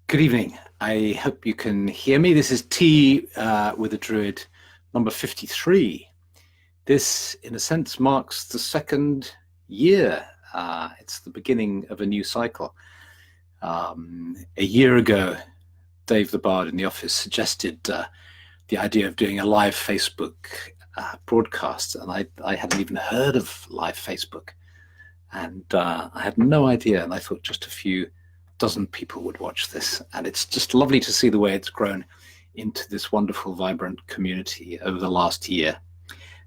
Good evening. I hope you can hear me. This is Tea with a Druid number 53. This, in a sense, marks the second year. It's the beginning of a new cycle. A year ago, Dave the Bard in the office suggested the idea of doing a live Facebook broadcast, and I hadn't even heard of live Facebook. And I had no idea, and I thought just a few dozen people would watch this, and it's just lovely to see the way it's grown into this wonderful, vibrant community over the last year.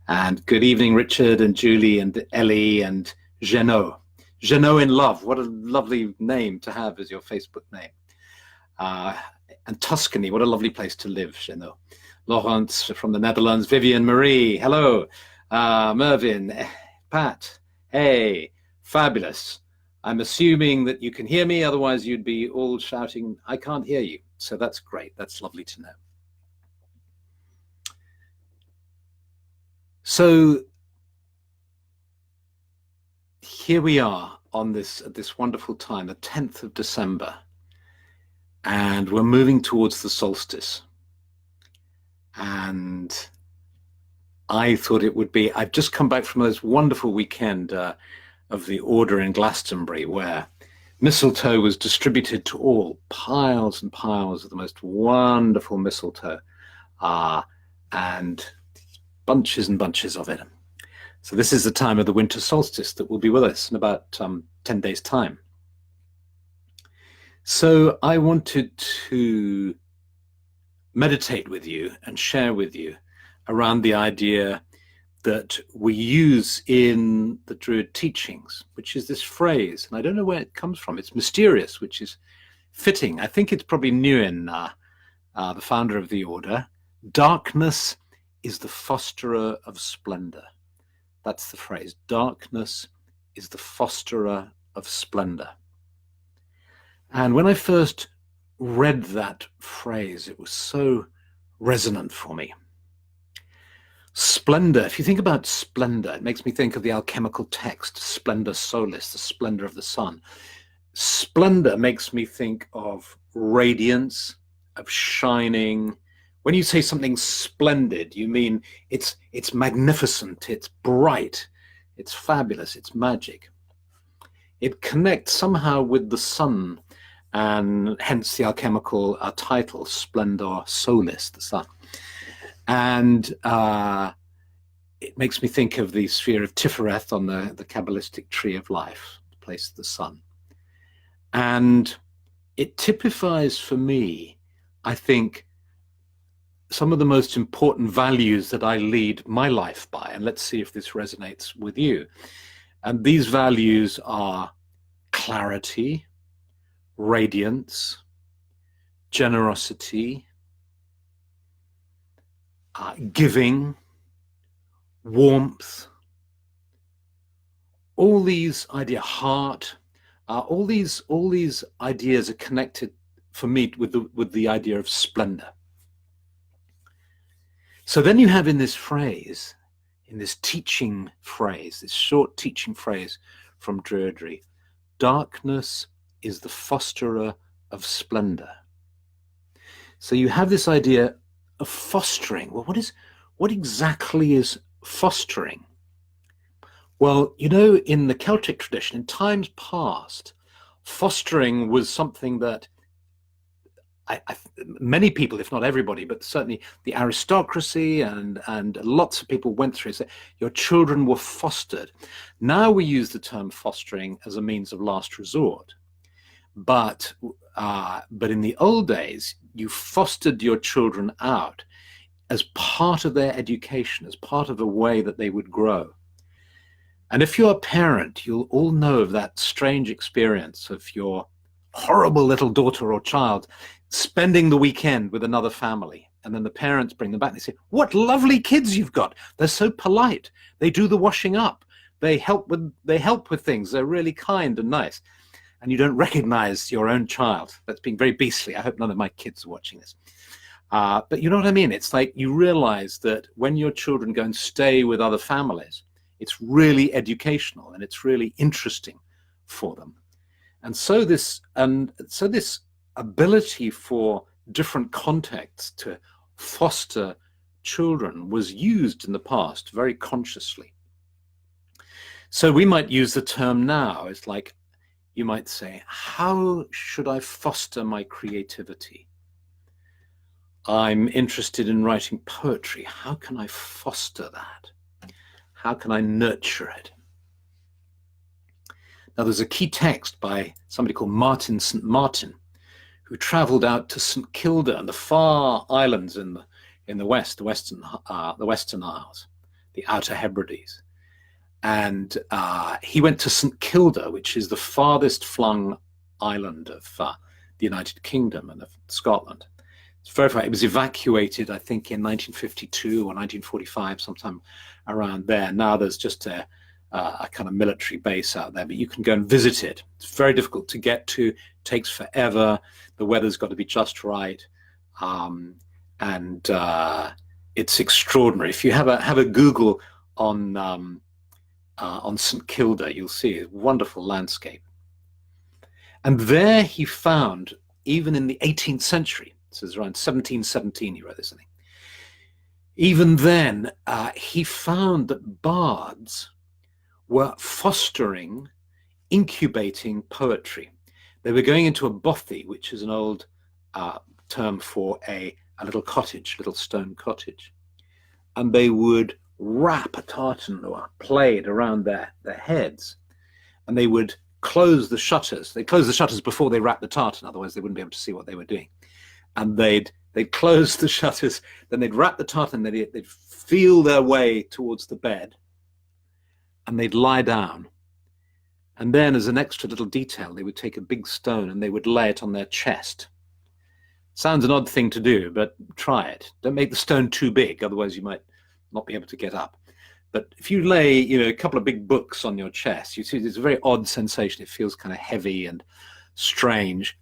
And good evening, Richard and Julie and Ellie and Jeannot. Jeannot in love, what a lovely name to have as your Facebook name. And Tuscany, what a lovely place to live, Jeannot. Laurence from the Netherlands, Vivian, Marie, hello. Mervyn, Pat, hey, fabulous. I'm assuming that you can hear me, otherwise you'd be all shouting, I can't hear you. So that's great, that's lovely to know. So here we are on this wonderful time, the 10th of December, and we're moving towards the solstice. And I thought it would be, I've just come back from this wonderful weekend of the Order in Glastonbury, where mistletoe was distributed to all, piles and piles of the most wonderful mistletoe, and bunches and bunches of it. So this is the time of the winter solstice that will be with us in about 10 days' time. So I wanted to meditate with you and share with you around the idea that we use in the Druid teachings, which is this phrase, and I don't know where it comes from. It's mysterious, which is fitting. I think it's probably Nguyen, the founder of the order. Darkness is the fosterer of splendor. That's the phrase. Darkness is the fosterer of splendor. And when I first read that phrase, it was so resonant for me. Splendor, if you think about splendor, it makes me think of the alchemical text, Splendor Solis, the splendor of the sun. Splendor makes me think of radiance, of shining. When you say something splendid, you mean it's magnificent, it's bright, it's fabulous, it's magic. It connects somehow with the sun, and hence the alchemical title, Splendor Solis, the sun. And it makes me think of the sphere of Tifereth on the Kabbalistic tree of life, the place of the sun. And it typifies for me, I think, some of the most important values that I lead my life by. And let's see if this resonates with you. And these values are clarity, radiance, generosity, giving, warmth, all these ideas, heart, all these ideas are connected for me with the idea of splendor. So then you have in this phrase, in this teaching phrase, this short teaching phrase from Druidry, darkness is the fosterer of splendor. So you have this idea of fostering. Well, what exactly is fostering? Well, you know, in the Celtic tradition, in times past, fostering was something that many people, if not everybody, but certainly the aristocracy and lots of people went through. So your children were fostered. Now we use the term fostering as a means of last resort. But in the old days, you fostered your children out as part of their education, as part of the way that they would grow. And if you're a parent, you'll all know of that strange experience of your horrible little daughter or child spending the weekend with another family. And then the parents bring them back and they say, what lovely kids you've got. They're so polite. They do the washing up. They help with things. They're really kind and nice. And you don't recognize your own child. That's being very beastly. I hope none of my kids are watching this. But you know what I mean? It's like you realize that when your children go and stay with other families, it's really educational and it's really interesting for them. And so this ability for different contexts to foster children was used in the past very consciously. So we might use the term now. It's like, you might say, how should I foster my creativity? I'm interested in writing poetry. How can I foster that? How can I nurture it? Now, there's a key text by somebody called Martin St. Martin, who traveled out to St. Kilda and the far islands in the west, the Western Isles, the Outer Hebrides. And he went to St. Kilda, which is the farthest flung island of the United Kingdom and of Scotland. It's very far. It was evacuated, I think, in 1952 or 1945, sometime around there. Now there's just a kind of military base out there, but you can go and visit it. It's very difficult to get to. It takes forever. The weather's got to be just right, and it's extraordinary. If you have a Google on St. Kilda, you'll see a wonderful landscape. And there he found, even in the 18th century, this is around 1717 he wrote this, I think. Even then, he found that bards were fostering, incubating poetry. They were going into a bothy, which is an old term for a little cottage, little stone cottage. And they would wrap a tartan or a plaid around their heads, and they would close the shutters. They'd close the shutters before they wrapped the tartan, otherwise they wouldn't be able to see what they were doing. And they'd close the shutters, then they'd wrap the tartan, they'd feel their way towards the bed, and they'd lie down. And then, as an extra little detail, they would take a big stone and they would lay it on their chest. Sounds an odd thing to do, but try it. Don't make the stone too big, otherwise you might not be able to get up. But if you lay, a couple of big books on your chest, you see it's a very odd sensation. It feels kind of heavy and strange.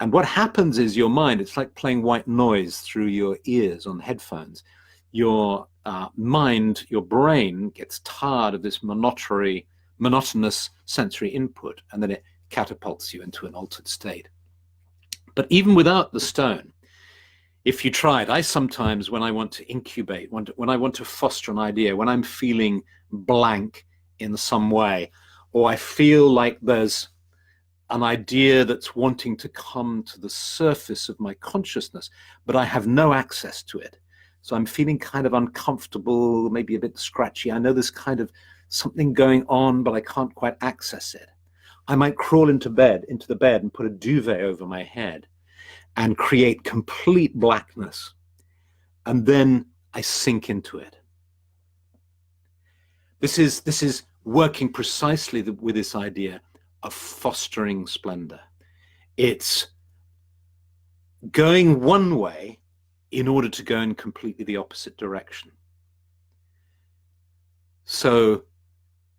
And what happens is your mind, it's like playing white noise through your ears on headphones. Your mind, your brain gets tired of this monotonous sensory input, and then it catapults you into an altered state. But even without the stone, if you tried, I sometimes, when I want to incubate, when I want to foster an idea, when I'm feeling blank in some way, or I feel like there's an idea that's wanting to come to the surface of my consciousness, but I have no access to it. So I'm feeling kind of uncomfortable, maybe a bit scratchy. I know there's kind of something going on, but I can't quite access it. I might crawl into the bed and put a duvet over my head and create complete blackness. And then I sink into it. This is working precisely with this idea of fostering splendor. It's going one way in order to go in completely the opposite direction. So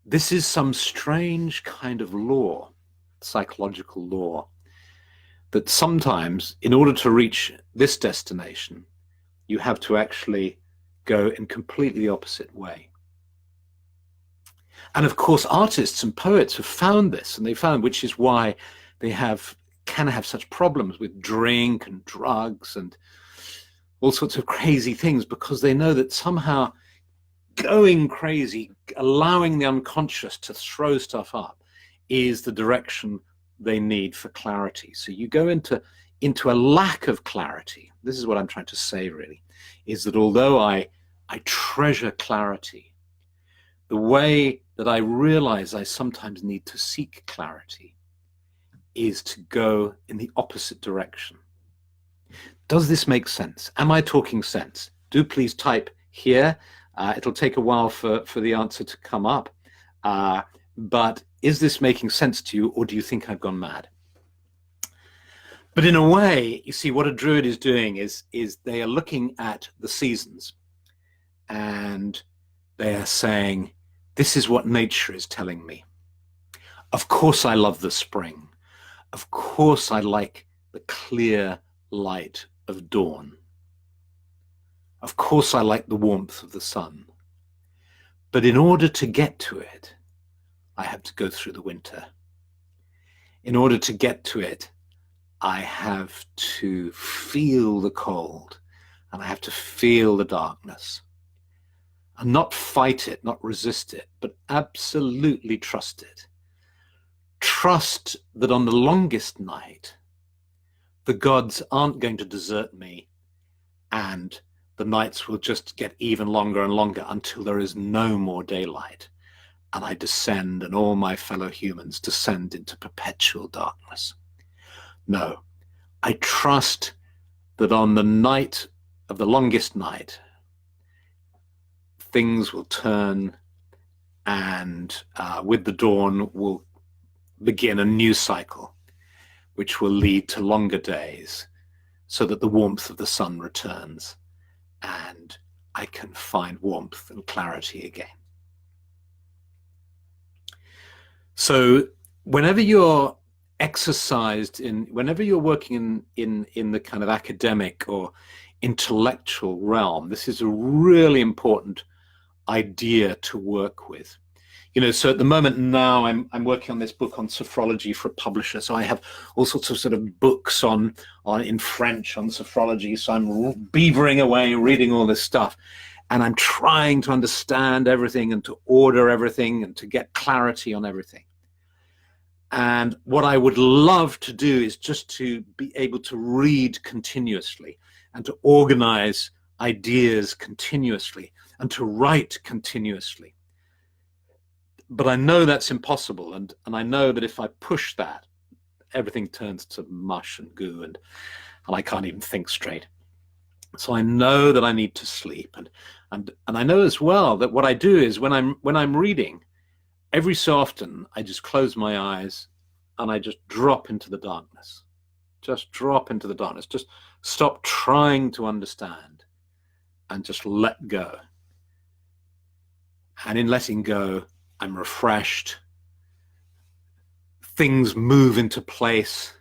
this is some strange kind of law, psychological law, that sometimes in order to reach this destination, you have to actually go in completely the opposite way. And of course, artists and poets have found this, and they found, which is why they can have such problems with drink and drugs and all sorts of crazy things, because they know that somehow going crazy, allowing the unconscious to throw stuff up, is the direction they need for clarity. So you go into a lack of clarity. This is what I'm trying to say, really, is that although I treasure clarity, the way that I realize I sometimes need to seek clarity is to go in the opposite direction. Does this make sense? Am I talking sense? Do please type here. It'll take a while for the answer to come up. But is this making sense to you, or do you think I've gone mad? But in a way, you see, what a Druid is doing is they are looking at the seasons, and they are saying, this is what nature is telling me. Of course I love the spring. Of course I like the clear light of dawn. Of course I like the warmth of the sun. But in order to get to it, I have to go through the winter. In order to get to it, I have to feel the cold, and I have to feel the darkness, and not fight it, not resist it, but absolutely trust it. Trust that on the longest night, the gods aren't going to desert me, and the nights will just get even longer and longer until there is no more daylight, and I descend, and all my fellow humans descend into perpetual darkness. No, I trust that on the night of the longest night, things will turn, and with the dawn will begin a new cycle, which will lead to longer days, so that the warmth of the sun returns and I can find warmth and clarity again. So whenever you're whenever you're working in the kind of academic or intellectual realm, this is a really important idea to work with. So at the moment now I'm working on this book on sophrology for a publisher. So I have all sorts of sort of books on in French on sophrology. So I'm beavering away, reading all this stuff. And I'm trying to understand everything and to order everything and to get clarity on everything. And what I would love to do is just to be able to read continuously and to organize ideas continuously and to write continuously. But I know that's impossible, and I know that if I push that, everything turns to mush and goo, and I can't even think straight. So I know that I need to sleep, and I know as well that what I do is when I'm reading, every so often I just close my eyes and I just drop into the darkness. Just drop into the darkness. Just stop trying to understand and just let go. And in letting go, I'm refreshed. Things move into place.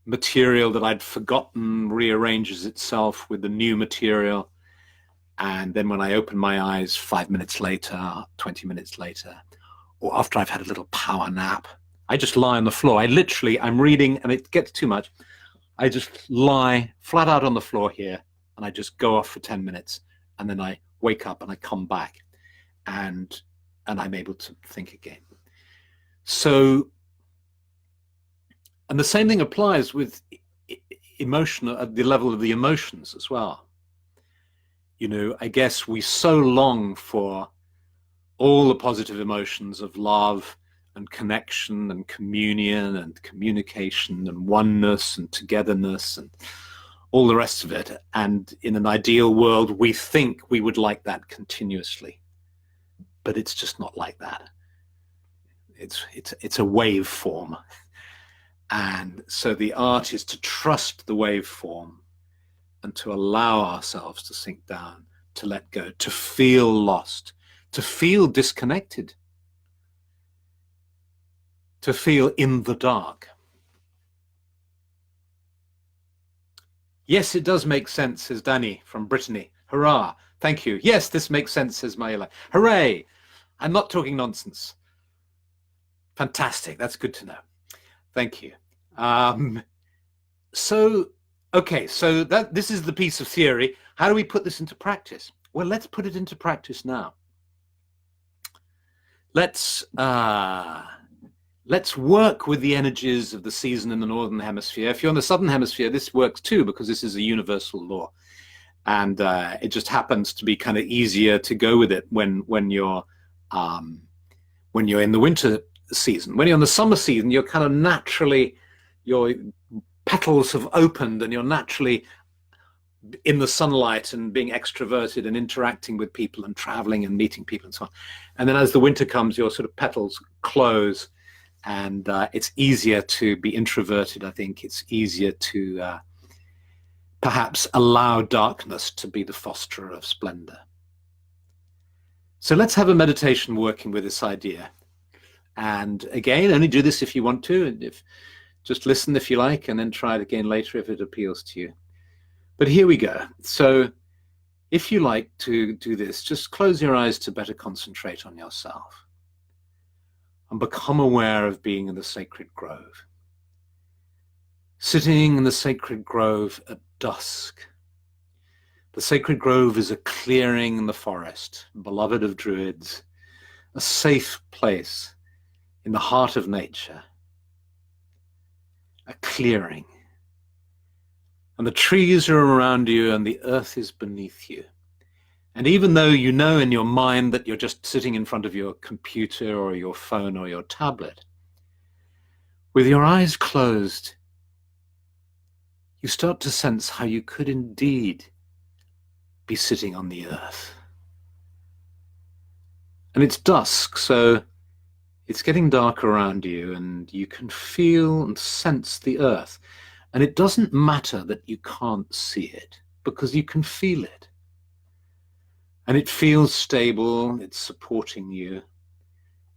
Material that I'd forgotten rearranges itself with the new material. And then when I open my eyes 5 minutes later, 20 minutes later, or after I've had a little power nap, I just lie on the floor. I'm reading and it gets too much. I just lie flat out on the floor here and I just go off for 10 minutes and then I wake up and I come back and I'm able to think again. So, and the same thing applies with emotion at the level of the emotions as well. I guess we so long for all the positive emotions of love and connection and communion and communication and oneness and togetherness and all the rest of it. And in an ideal world, we think we would like that continuously. But it's just not like that. It's a waveform. And so the art is to trust the waveform and to allow ourselves to sink down, to let go, to feel lost, to feel disconnected, to feel in the dark. Yes, it does make sense, says Danny from Brittany. Hurrah. Thank you. Yes, this makes sense, says Mayla. Hooray. I'm not talking nonsense. Fantastic. That's good to know. Thank you. So this is the piece of theory. How do we put this into practice? Well, let's put it into practice now. Let's work with the energies of the season in the Northern Hemisphere. If you're in the Southern Hemisphere, this works too, because this is a universal law. And it just happens to be kind of easier to go with it when you're in the winter season. When you're in the summer season, you're kind of naturally, your petals have opened and you're naturally in the sunlight and being extroverted and interacting with people and traveling and meeting people and so on. And then as the winter comes, your sort of petals close and it's easier to be introverted. I think it's easier to perhaps allow darkness to be the fosterer of splendor. So let's have a meditation working with this idea. And again, only do this if you want to, and just listen if you like, and then try it again later if it appeals to you. But here we go. So if you like to do this, just close your eyes to better concentrate on yourself and become aware of being in the sacred grove. sitting in the sacred grove at dusk. The sacred grove is a clearing in the forest, beloved of Druids, a safe place in the heart of nature, a clearing. And the trees are around you and the earth is beneath you. And even though you know in your mind that you're just sitting in front of your computer or your phone or your tablet, with your eyes closed, you start to sense how you could indeed be sitting on the earth. And it's dusk, so it's getting dark around you, and you can feel and sense the earth. And it doesn't matter that you can't see it, because you can feel it. And it feels stable, it's supporting you,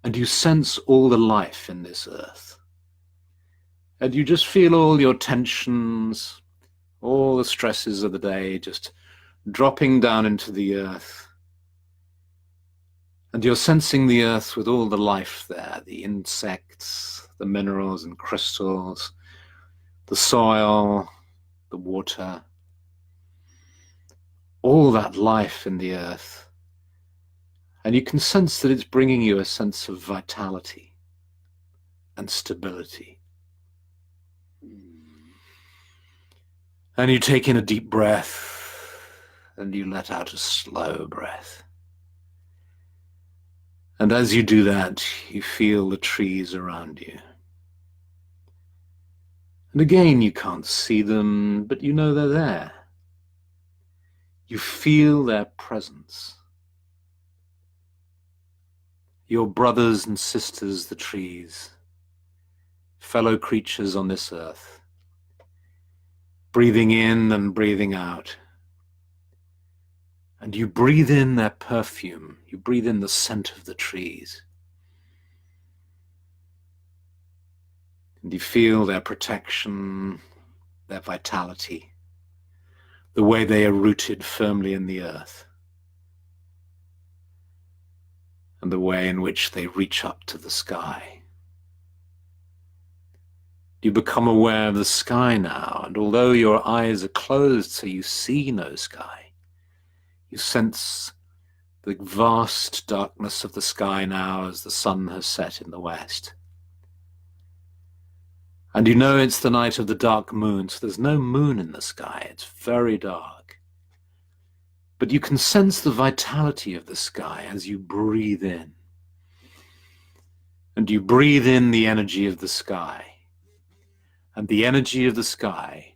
and you sense all the life in this earth. And you just feel all your tensions, all the stresses of the day just dropping down into the earth. And you're sensing the earth with all the life there, the insects, the minerals and crystals, the soil, the water, all that life in the earth. And you can sense that it's bringing you a sense of vitality and stability. And you take in a deep breath and you let out a slow breath. And as you do that, you feel the trees around you. And again, you can't see them, but you know they're there. You feel their presence. Your brothers and sisters, the trees, fellow creatures on this earth, breathing in and breathing out. And you breathe in their perfume, you breathe in the scent of the trees. And you feel their protection, their vitality, the way they are rooted firmly in the earth, and the way in which they reach up to the sky. You become aware of the sky now, and although your eyes are closed so you see no sky, you sense the vast darkness of the sky now as the sun has set in the west. And you know it's the night of the dark moon, so there's no moon in the sky, it's very dark. But you can sense the vitality of the sky as you breathe in. And you breathe in the energy of the sky. And the energy of the sky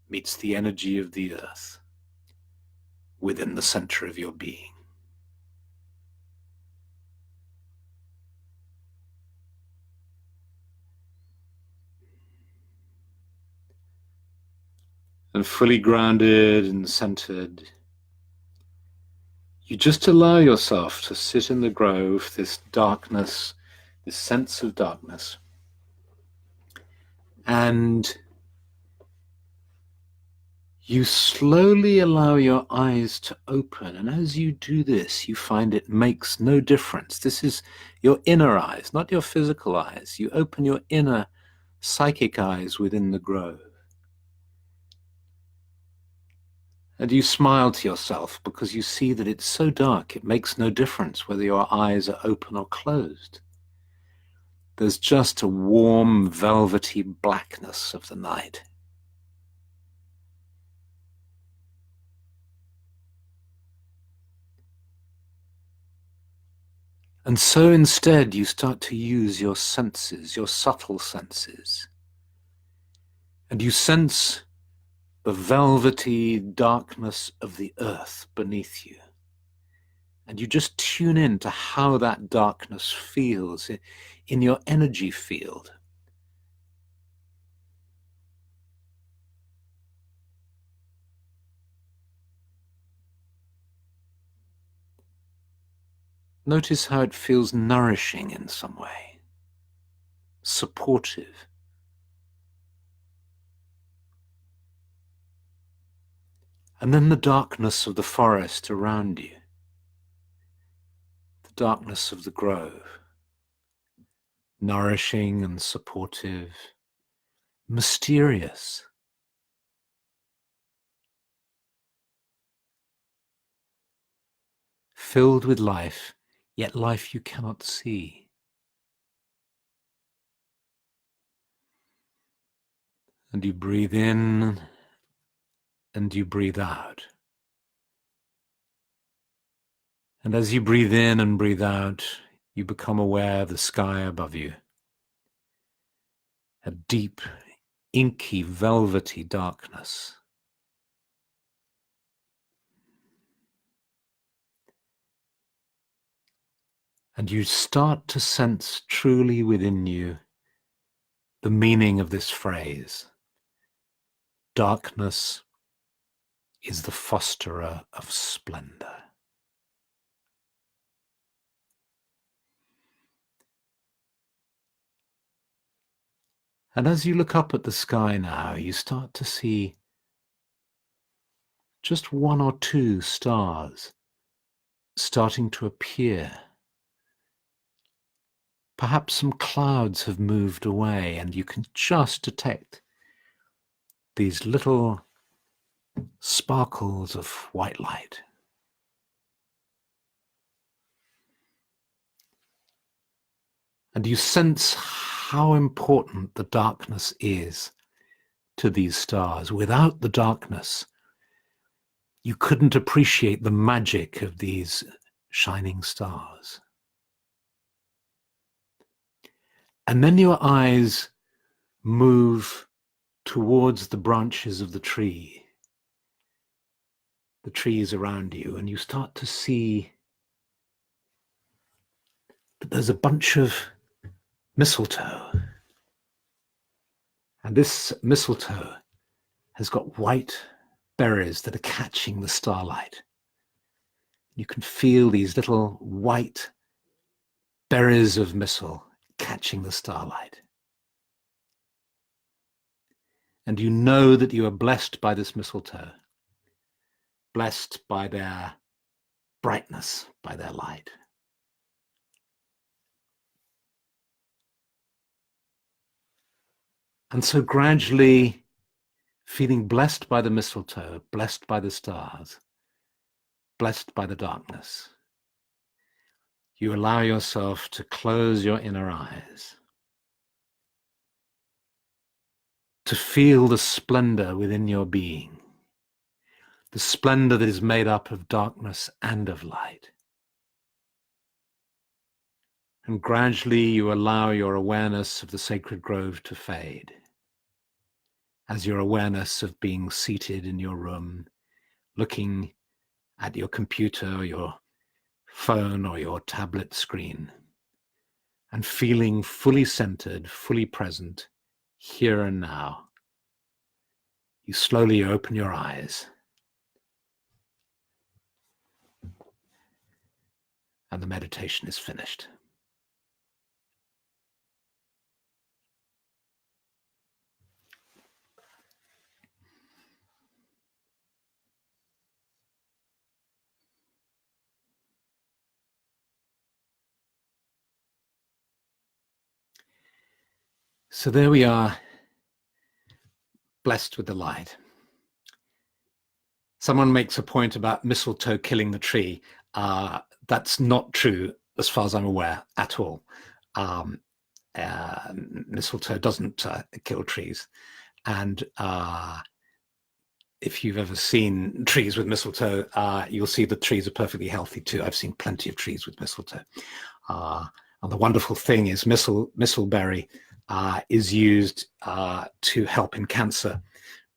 meets the energy of the earth within the center of your being. And fully grounded and centered, you just allow yourself to sit in the grove, this darkness, this sense of darkness. And you slowly allow your eyes to open, and as you do this, you find it makes no difference. This is your inner eyes, not your physical eyes. You open your inner psychic eyes within the grove. And you smile to yourself because you see that it's so dark, it makes no difference whether your eyes are open or closed. There's just a warm, velvety blackness of the night. And so instead you start to use your senses, your subtle senses. And you sense the velvety darkness of the earth beneath you. And you just tune in to how that darkness feels in your energy field. Notice how it feels nourishing in some way, supportive. And then the darkness of the forest around you, the darkness of the grove, nourishing and supportive, mysterious, filled with life, yet life you cannot see. And you breathe in and you breathe out. And as you breathe in and breathe out, you become aware of the sky above you. A deep, inky, velvety darkness. And you start to sense truly within you the meaning of this phrase. Darkness is the fosterer of splendor. And as you look up at the sky now, you start to see just one or two stars starting to appear. Perhaps some clouds have moved away and you can just detect these little sparkles of white light. And you sense how important the darkness is to these stars. Without the darkness, you couldn't appreciate the magic of these shining stars. And then your eyes move towards the branches of the trees around you, and you start to see that there's a bunch of mistletoe. And this mistletoe has got white berries that are catching the starlight. You can feel these little white berries of missile catching the starlight. And you know that you are blessed by this mistletoe, blessed by their brightness, by their light. And so gradually, feeling blessed by the mistletoe, blessed by the stars, blessed by the darkness, you allow yourself to close your inner eyes, to feel the splendor within your being, the splendor that is made up of darkness and of light. And gradually you allow your awareness of the sacred grove to fade, as your awareness of being seated in your room, looking at your computer, your phone, or your tablet screen, and feeling fully centered, fully present, here and now. You slowly open your eyes, and the meditation is finished. So there we are, blessed with the light. Someone makes a point about mistletoe killing the tree. That's not true, as far as I'm aware, at all. Mistletoe doesn't kill trees. And if you've ever seen trees with mistletoe, you'll see the trees are perfectly healthy too. I've seen plenty of trees with mistletoe. And the wonderful thing is mistleberry is used to help in cancer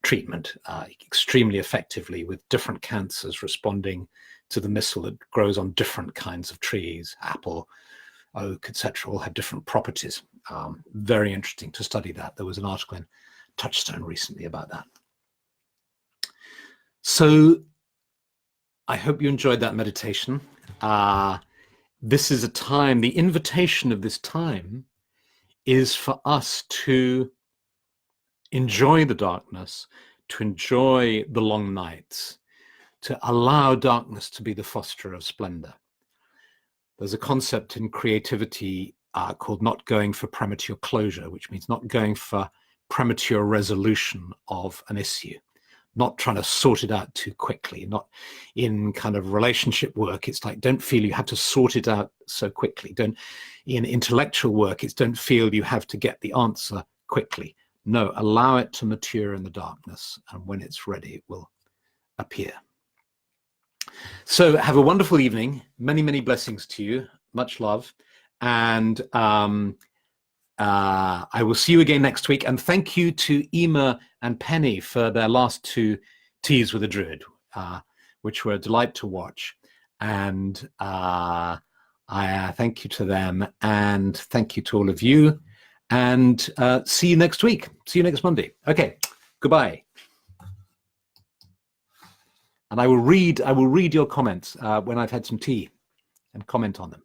treatment extremely effectively, with different cancers responding to the missile that grows on different kinds of trees. Apple, oak, etc. all have different properties. Very interesting to study that. There was an article in Touchstone recently about that. So I hope you enjoyed that meditation. This is a time, the invitation of this time is for us to enjoy the darkness, to enjoy the long nights, to allow darkness to be the fosterer of splendor. There's a concept in creativity called not going for premature closure, which means not going for premature resolution of an issue, not trying to sort it out too quickly. Not in kind of relationship work, it's like, don't feel you have to sort it out so quickly. In intellectual work, it's don't feel you have to get the answer quickly. No, allow it to mature in the darkness, and when it's ready, it will appear. So have a wonderful evening. Many, many blessings to you. Much love. And I will see you again next week. And thank you to Ema and Penny for their last 2 Teas with a Druid, which were a delight to watch. And I thank you to them, and thank you to all of you. And see you next week. See you next Monday. Okay, goodbye. And I will read your comments when I've had some tea and comment on them.